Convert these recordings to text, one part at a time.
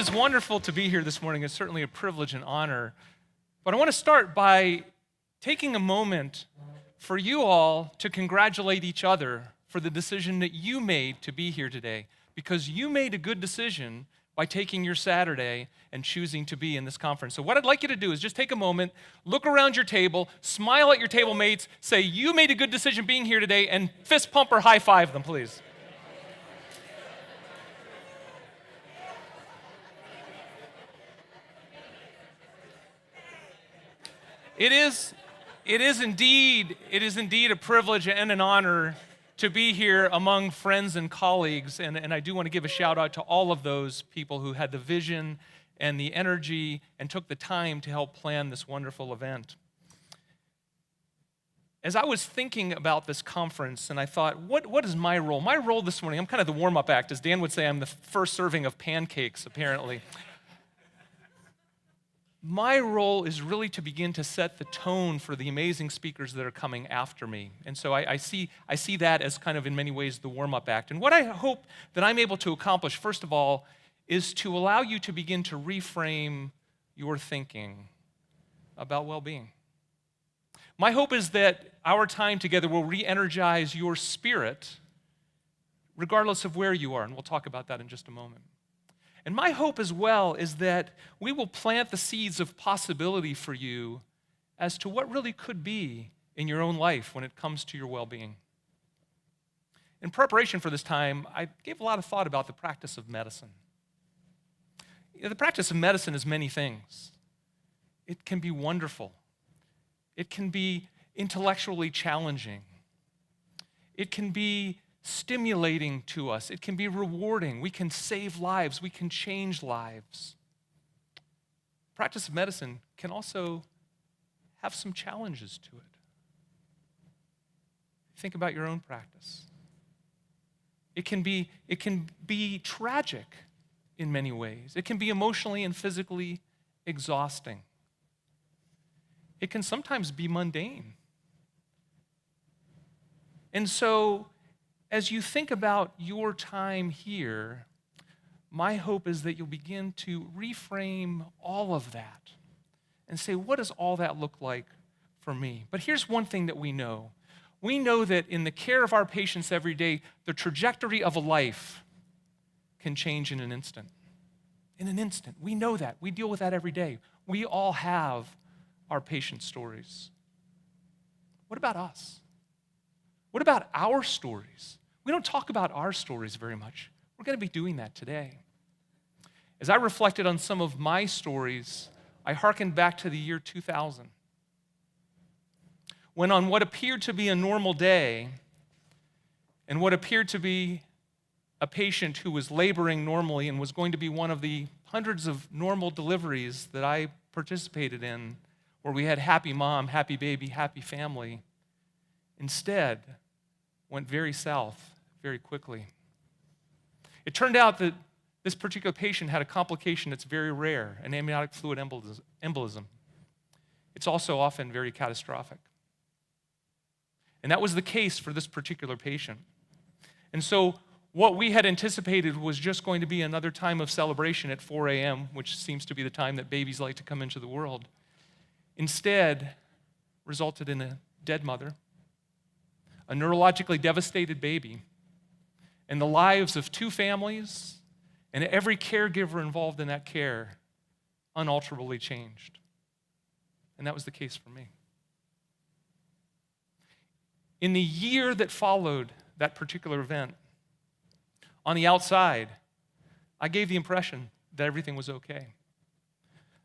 is wonderful to be here this morning. It's certainly a privilege and honor. But I want to start by taking a moment for you all to congratulate each other for the decision that you made to be here today, because you made a good decision by taking your Saturday and choosing to be in this conference. So what I'd like you to do is just take a moment, look around your table, smile at your table mates, say, you made a good decision being here today, and fist pump or high five them, please. It is indeed a privilege and an honor to be here among friends and colleagues, and I do want to give a shout out to all of those people who had the vision and the energy and took the time to help plan this wonderful event. As I was thinking about this conference, and I thought, what is my role? My role this morning, I'm kind of the warm-up act. As Dan would say, I'm the first serving of pancakes, apparently. My role is really to begin to set the tone for the amazing speakers that are coming after me. And so I see that as kind of in many ways the warm-up act. And what I hope that I'm able to accomplish, first of all, is to allow you to begin to reframe your thinking about well-being. My hope is that our time together will re-energize your spirit regardless of where you are, and we'll talk about that in just a moment. And my hope as well is that we will plant the seeds of possibility for you as to what really could be in your own life when it comes to your well-being. In preparation for this time, I gave a lot of thought about the practice of medicine. The practice of medicine is many things. It can be wonderful. It can be intellectually challenging. It can be stimulating to us. It can be rewarding. We can save lives. We can change lives. Practice of medicine can also have some challenges to it. Think about your own practice. It can be tragic in many ways. It can be emotionally and physically exhausting. It can sometimes be mundane. And so, as you think about your time here, my hope is that you'll begin to reframe all of that and say, what does all that look like for me? But here's one thing that we know. We know that in the care of our patients every day, the trajectory of a life can change in an instant. In an instant. We know that. We deal with that every day. We all have our patient stories. What about us? What about our stories? We don't talk about our stories very much. We're going to be doing that today. As I reflected on some of my stories, I hearkened back to the year 2000, when on what appeared to be a normal day and what appeared to be a patient who was laboring normally and was going to be one of the hundreds of normal deliveries that I participated in, where we had happy mom, happy baby, happy family, instead went very south very quickly. It turned out that this particular patient had a complication that's very rare, an amniotic fluid embolism. It's also often very catastrophic. And that was the case for this particular patient. And so what we had anticipated was just going to be another time of celebration at 4 a.m., which seems to be the time that babies like to come into the world, instead resulted in a dead mother, a neurologically devastated baby, and the lives of two families and every caregiver involved in that care unalterably changed. And that was the case for me. In the year that followed that particular event, on the outside, I gave the impression that everything was okay.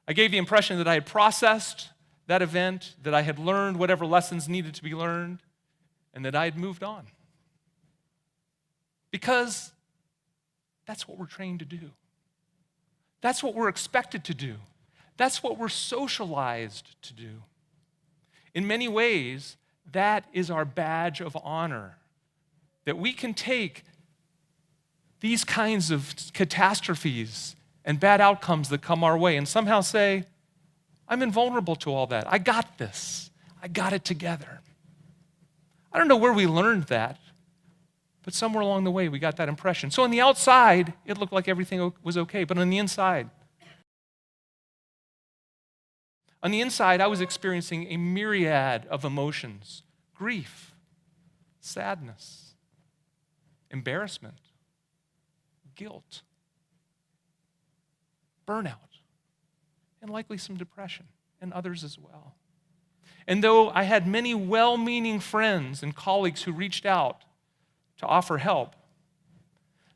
I gave the impression that I had processed that event, that I had learned whatever lessons needed to be learned, and that I had moved on. Because that's what we're trained to do. That's what we're expected to do. That's what we're socialized to do. In many ways, that is our badge of honor, that we can take these kinds of catastrophes and bad outcomes that come our way and somehow say, I'm invulnerable to all that. I got this. I got it together. I don't know where we learned that, But somewhere along the way, we got that impression. So on the outside, it looked like everything was okay, but on the inside, I was experiencing a myriad of emotions: grief, sadness, embarrassment, guilt, burnout, and likely some depression, and others as well. And though I had many well-meaning friends and colleagues who reached out to offer help,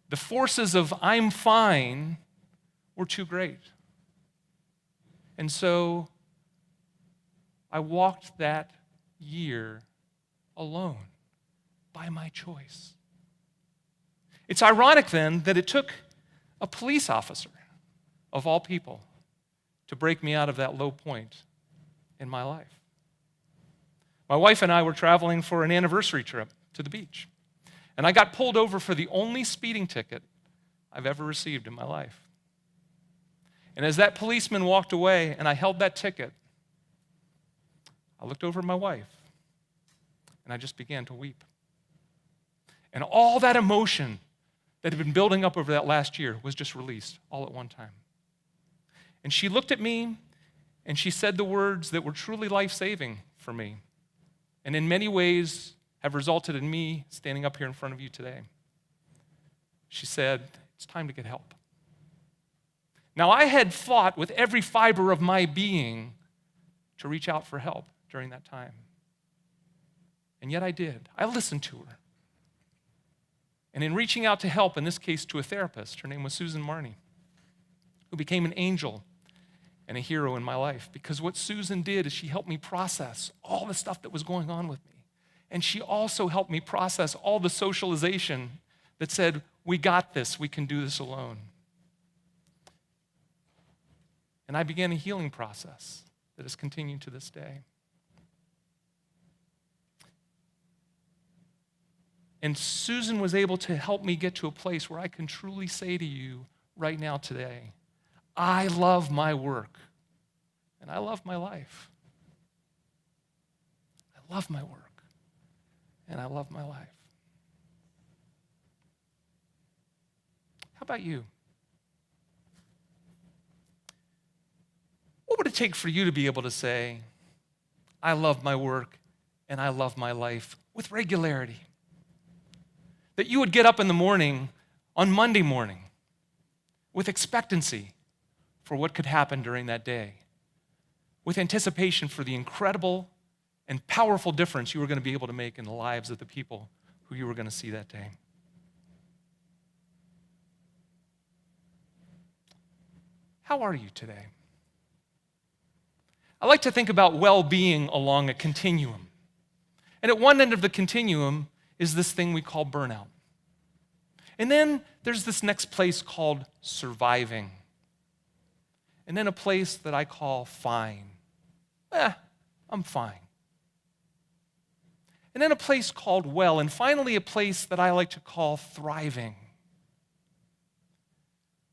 the forces of "I'm fine" were too great. And so I walked that year alone, by my choice. It's ironic then that it took a police officer, of all people, to break me out of that low point in my life. My wife and I were traveling for an anniversary trip to the beach, and I got pulled over for the only speeding ticket I've ever received in my life. And as that policeman walked away and I held that ticket, I looked over at my wife and I just began to weep. And all that emotion that had been building up over that last year was just released all at one time. And she looked at me and she said the words that were truly life-saving for me, and in many ways have resulted in me standing up here in front of you today. She said, "It's time to get help." Now, I had fought with every fiber of my being to reach out for help during that time. And yet I did. I listened to her. And in reaching out to help, in this case to a therapist, her name was Susan Marney, who became an angel and a hero in my life. Because what Susan did is she helped me process all the stuff that was going on with me. And she also helped me process all the socialization that said, "We got this, we can do this alone." And I began a healing process that has continued to this day. And Susan was able to help me get to a place where I can truly say to you right now today, I love my work and I love my life. I love my work and I love my life. How about you? What would it take for you to be able to say, I love my work and I love my life with regularity? That you would get up in the morning, on Monday morning, with expectancy for what could happen during that day, with anticipation for the incredible and powerful difference you were going to be able to make in the lives of the people who you were going to see that day. How are you today? I like to think about well-being along a continuum. And at one end of the continuum is this thing we call burnout. And then there's this next place called surviving. And then a place that I call fine. I'm fine. And then a place called well. And finally a place that I like to call thriving.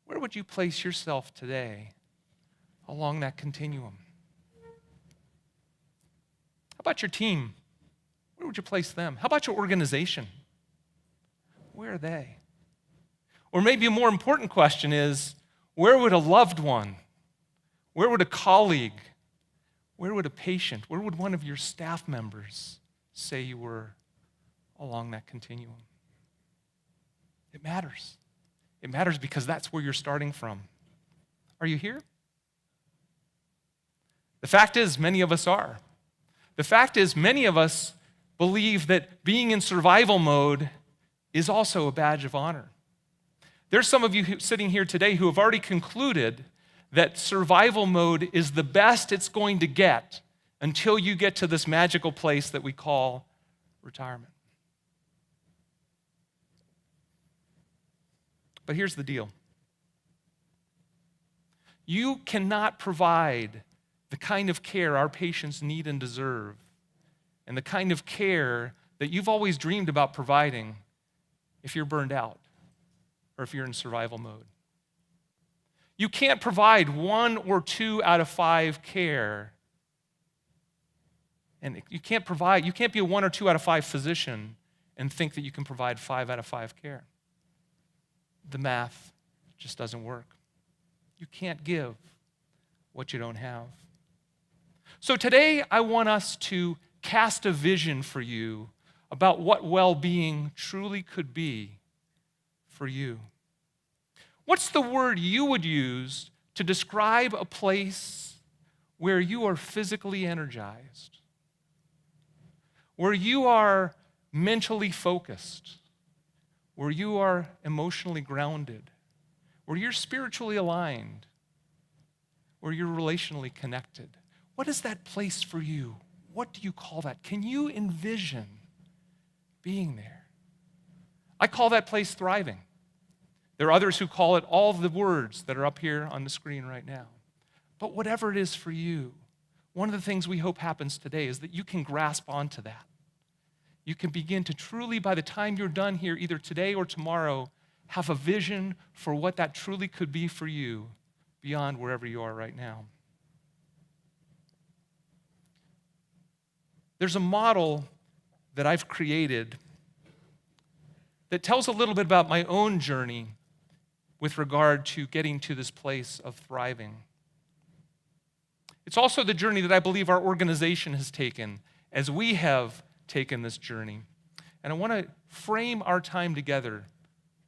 Where would you place yourself today along that continuum? How about your team? Where would you place them? How about your organization? Where are they? Or maybe a more important question is, where would a loved one, where would a colleague, where would a patient, where would one of your staff members say you were along that continuum? It matters. It matters because that's where you're starting from. Are you here? The fact is, many of us are. The fact is, many of us believe that being in survival mode is also a badge of honor. There's some of you sitting here today who have already concluded that survival mode is the best it's going to get until you get to this magical place that we call retirement. But here's the deal. You cannot provide the kind of care our patients need and deserve, and the kind of care that you've always dreamed about providing if you're burned out or if you're in survival mode. You can't provide 1 or 2 out of 5 care, and you can't be a 1 or 2 out of 5 physician and think that you can provide 5 out of 5 care. The math just doesn't work. You can't give what you don't have. So today, I want us to cast a vision for you about what well-being truly could be for you. What's the word you would use to describe a place where you are physically energized, where you are mentally focused, where you are emotionally grounded, where you're spiritually aligned, where you're relationally connected? What is that place for you? What do you call that? Can you envision being there? I call that place thriving. There are others who call it all the words that are up here on the screen right now. But whatever it is for you, one of the things we hope happens today is that you can grasp onto that. You can begin to truly, by the time you're done here, either today or tomorrow, have a vision for what that truly could be for you beyond wherever you are right now. There's a model that I've created that tells a little bit about my own journey with regard to getting to this place of thriving. It's also the journey that I believe our organization has taken as we have taken this journey. And I want to frame our time together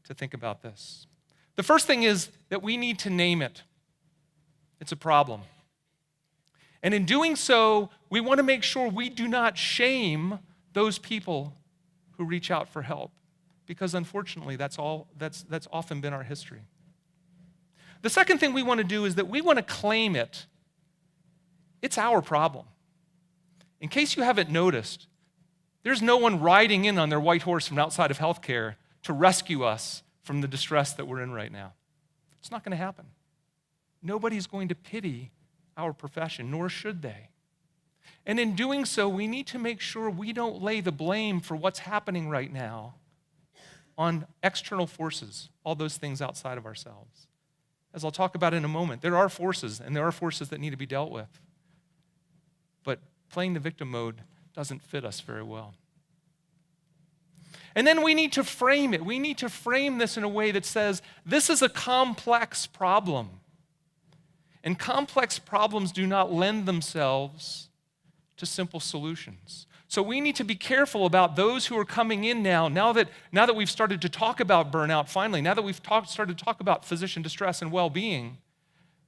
to think about this. The first thing is that we need to name it. It's a problem. And in doing so, we want to make sure we do not shame those people who reach out for help, because unfortunately, that's often been our history. The second thing we want to do is that we want to claim it. It's our problem. In case you haven't noticed, there's no one riding in on their white horse from outside of healthcare to rescue us from the distress that we're in right now. It's not going to happen. Nobody's going to pity our profession, nor should they. And in doing so, we need to make sure we don't lay the blame for what's happening right now on external forces, all those things outside of ourselves. As I'll talk about in a moment, there are forces, and there are forces that need to be dealt with. But playing the victim mode doesn't fit us very well. And then we need to frame it. We need to frame this in a way that says, this is a complex problem. And complex problems do not lend themselves to simple solutions. So we need to be careful about those who are coming in now that we've started to talk about burnout finally, now that we've started to talk about physician distress and well-being.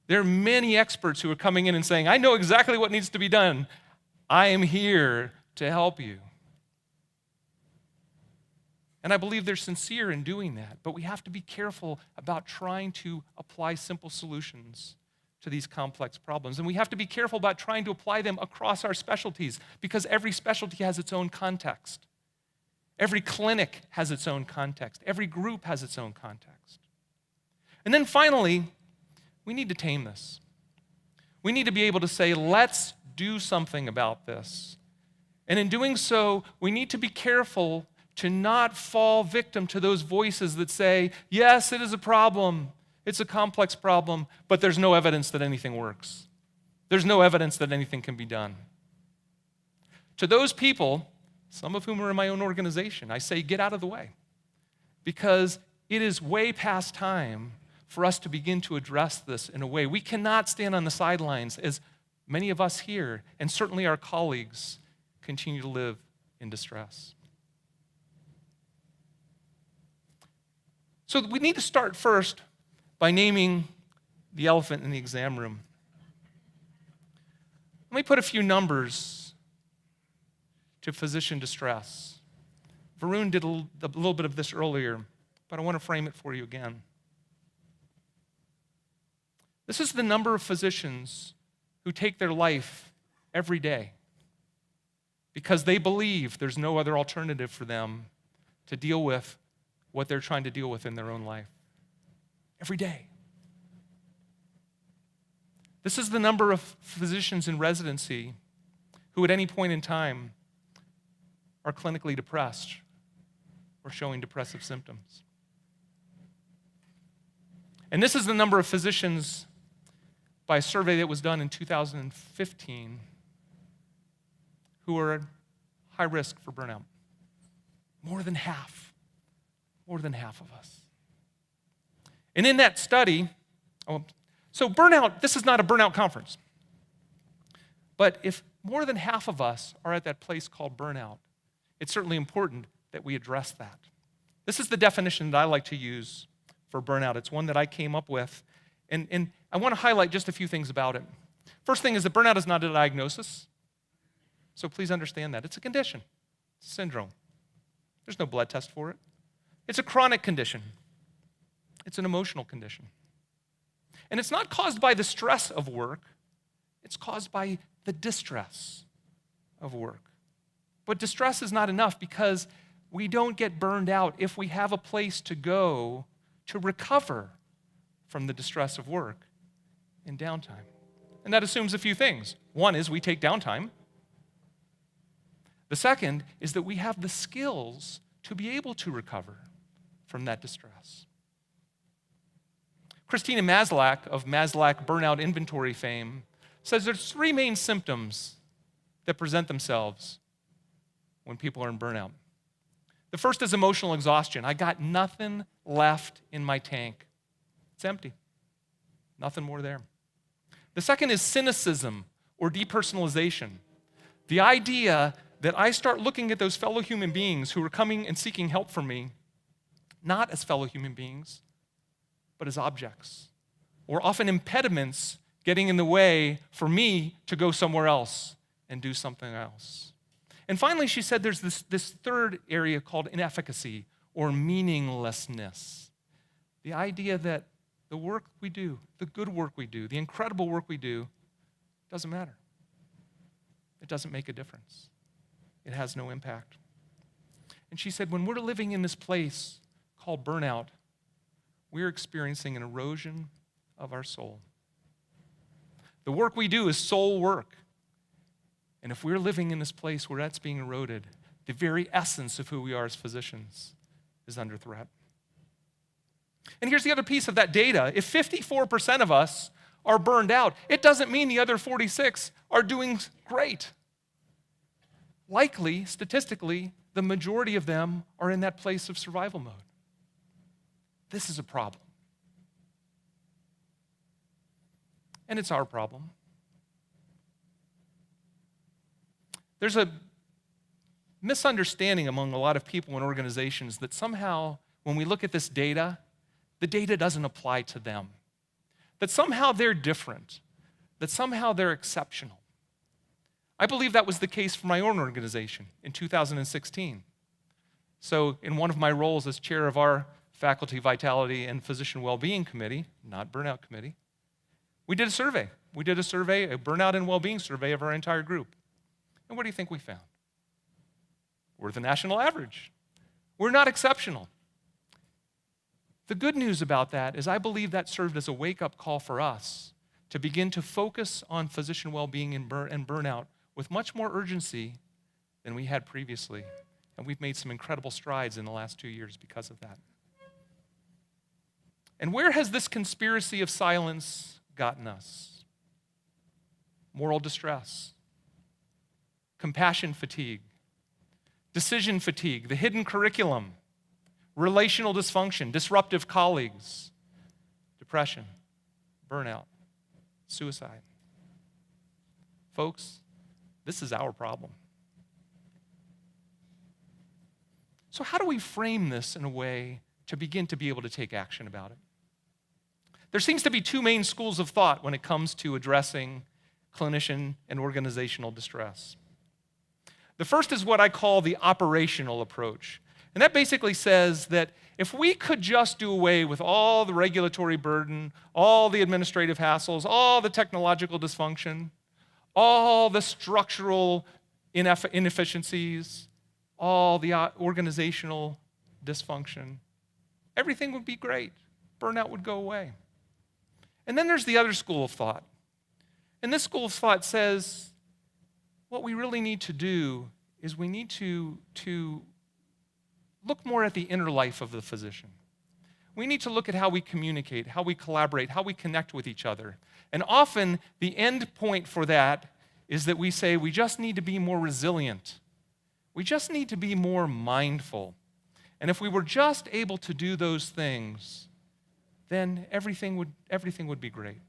There are many experts who are coming in and saying, I know exactly what needs to be done. I am here to help you. And I believe they're sincere in doing that, but we have to be careful about trying to apply simple solutions to these complex problems. And we have to be careful about trying to apply them across our specialties, because every specialty has its own context. Every clinic has its own context. Every group has its own context. And then finally, we need to tame this. We need to be able to say, let's do something about this. And in doing so, we need to be careful to not fall victim to those voices that say, yes, it is a problem. It's a complex problem, but there's no evidence that anything works. There's no evidence that anything can be done. To those people, some of whom are in my own organization, I say, get out of the way, because it is way past time for us to begin to address this in a way. We cannot stand on the sidelines as many of us here, and certainly our colleagues, continue to live in distress. So we need to start first by naming the elephant in the exam room. Let me put a few numbers to physician distress. Varun did a little bit of this earlier, but I want to frame it for you again. This is the number of physicians who take their life every day because they believe there's no other alternative for them to deal with what they're trying to deal with in their own life. Every day. This is the number of physicians in residency who at any point in time are clinically depressed or showing depressive symptoms. And this is the number of physicians by a survey that was done in 2015 who are at high risk for burnout. More than half. More than half of us. And in that study, so burnout, this is not a burnout conference. But if more than half of us are at that place called burnout, it's certainly important that we address that. This is the definition that I like to use for burnout. It's one that I came up with. And I want to highlight just a few things about it. First thing is that burnout is not a diagnosis. So please understand that. It's a condition. It's a syndrome. There's no blood test for it. It's a chronic condition. It's an emotional condition. And it's not caused by the stress of work. It's caused by the distress of work. But distress is not enough because we don't get burned out if we have a place to go to recover from the distress of work in downtime. And that assumes a few things. One is we take downtime. The second is that we have the skills to be able to recover from that distress. Christina Maslach of Maslach Burnout Inventory fame says there's 3 main symptoms that present themselves when people are in burnout. The first is emotional exhaustion. I got nothing left in my tank. It's empty. Nothing more there. The second is cynicism or depersonalization. The idea that I start looking at those fellow human beings who are coming and seeking help from me, not as fellow human beings, but as objects, or often impediments getting in the way for me to go somewhere else and do something else. And finally, she said there's this third area called inefficacy or meaninglessness. The idea that the work we do, the good work we do, the incredible work we do, doesn't matter. It doesn't make a difference. It has no impact. And she said, when we're living in this place called burnout, we're experiencing an erosion of our soul. The work we do is soul work. And if we're living in this place where that's being eroded, the very essence of who we are as physicians is under threat. And here's the other piece of that data. If 54% of us are burned out, it doesn't mean the other 46 are doing great. Likely, statistically, the majority of them are in that place of survival mode. This is a problem. And it's our problem. There's a misunderstanding among a lot of people and organizations that somehow, when we look at this data, the data doesn't apply to them. That somehow they're different. That somehow they're exceptional. I believe that was the case for my own organization in 2016. So in one of my roles as chair of our Faculty Vitality and Physician Wellbeing Committee, not Burnout Committee, we did a survey. We did a survey, a Burnout and Wellbeing survey of our entire group. And what do you think we found? We're the national average. We're not exceptional. The good news about that is I believe that served as a wake-up call for us to begin to focus on physician well-being and burnout with much more urgency than we had previously. And we've made some incredible strides in the last 2 years because of that. And where has this conspiracy of silence gotten us? Moral distress, compassion fatigue, decision fatigue, the hidden curriculum, relational dysfunction, disruptive colleagues, depression, burnout, suicide. Folks, this is our problem. So how do we frame this in a way to begin to be able to take action about it? There seems to be 2 main schools of thought when it comes to addressing clinician and organizational distress. The first is what I call the operational approach. And that basically says that if we could just do away with all the regulatory burden, all the administrative hassles, all the technological dysfunction, all the structural inefficiencies, all the organizational dysfunction, everything would be great. Burnout would go away. And then there's the other school of thought. And this school of thought says what we really need to do is we need to look more at the inner life of the physician. We need to look at how we communicate, how we collaborate, how we connect with each other. And often the end point for that is that we say we just need to be more resilient. We just need to be more mindful. And if we were just able to do those things, then everything would be great.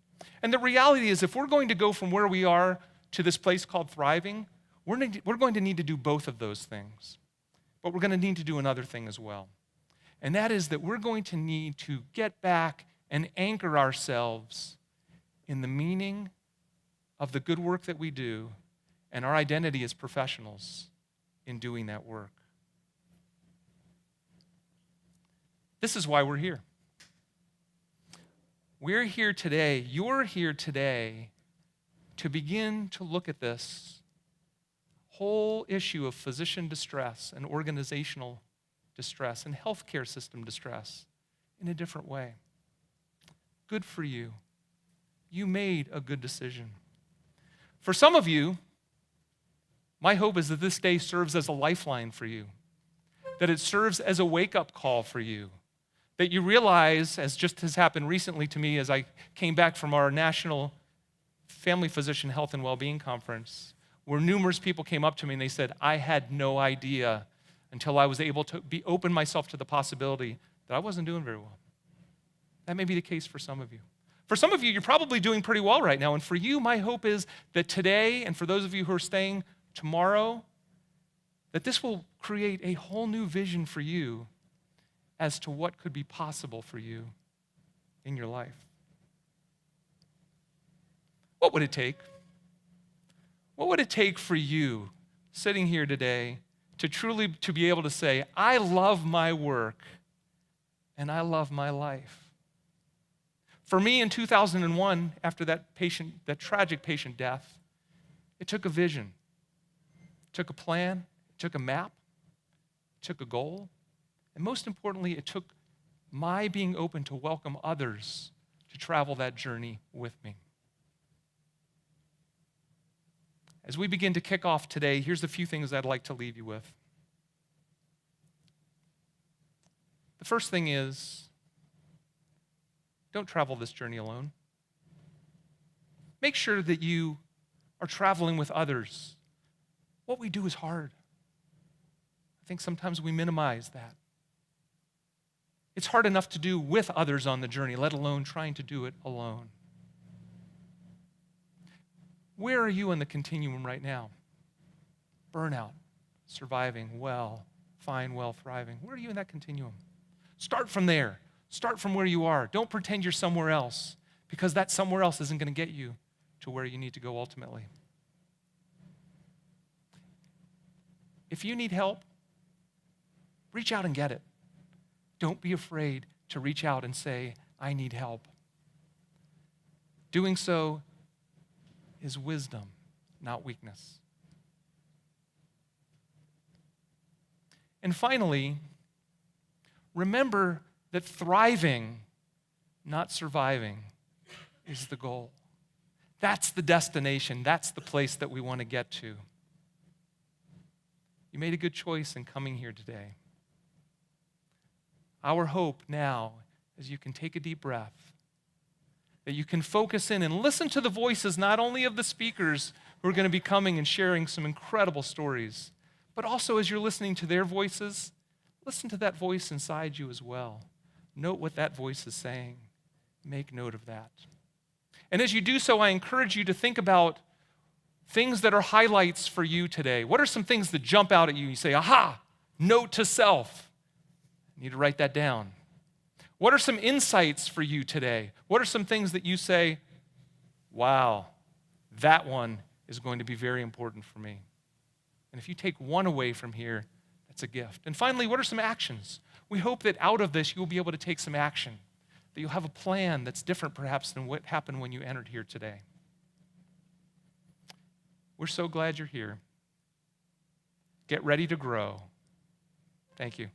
And the reality is, if we're going to go from where we are to this place called thriving, we're going to need to do both of those things. But we're going to need to do another thing as well. And that is that we're going to need to get back and anchor ourselves in the meaning of the good work that we do and our identity as professionals in doing that work. This is why we're here. We're here today, you're here today to begin to look at this whole issue of physician distress and organizational distress and healthcare system distress in a different way. Good for you. You made a good decision. For some of you, my hope is that this day serves as a lifeline for you, that it serves as a wake-up call for you, that you realize, as just has happened recently to me as I came back from our National Family Physician Health and Wellbeing Conference, where numerous people came up to me and they said, I had no idea until I was able to open myself to the possibility that I wasn't doing very well. That may be the case for some of you. For some of you, you're probably doing pretty well right now. And for you, my hope is that today, and for those of you who are staying tomorrow, that this will create a whole new vision for you as to what could be possible for you in your life. What would it take? What would it take for you sitting here today to truly be able to say, I love my work and I love my life? For me in 2001, after that tragic patient death, it took a vision, it took a plan, it took a map, it took a goal, and most importantly, it took my being open to welcome others to travel that journey with me. As we begin to kick off today, here's a few things I'd like to leave you with. The first thing is, don't travel this journey alone. Make sure that you are traveling with others. What we do is hard. I think sometimes we minimize that. It's hard enough to do with others on the journey, let alone trying to do it alone. Where are you in the continuum right now? Burnout, surviving, well, fine, well, thriving. Where are you in that continuum? Start from there. Start from where you are. Don't pretend you're somewhere else, because that somewhere else isn't going to get you to where you need to go ultimately. If you need help, reach out and get it. Don't be afraid to reach out and say, I need help. Doing so is wisdom, not weakness. And finally, remember that thriving, not surviving, is the goal. That's the destination. That's the place that we want to get to. You made a good choice in coming here today. Our hope now is you can take a deep breath, that you can focus in and listen to the voices not only of the speakers who are going to be coming and sharing some incredible stories, but also as you're listening to their voices, listen to that voice inside you as well. Note what that voice is saying. Make note of that. And as you do so, I encourage you to think about things that are highlights for you today. What are some things that jump out at you? You say, aha, note to self. You need to write that down. What are some insights for you today? What are some things that you say, wow, that one is going to be very important for me? And if you take one away from here, that's a gift. And finally, what are some actions? We hope that out of this, you'll be able to take some action, that you'll have a plan that's different perhaps than what happened when you entered here today. We're so glad you're here. Get ready to grow. Thank you.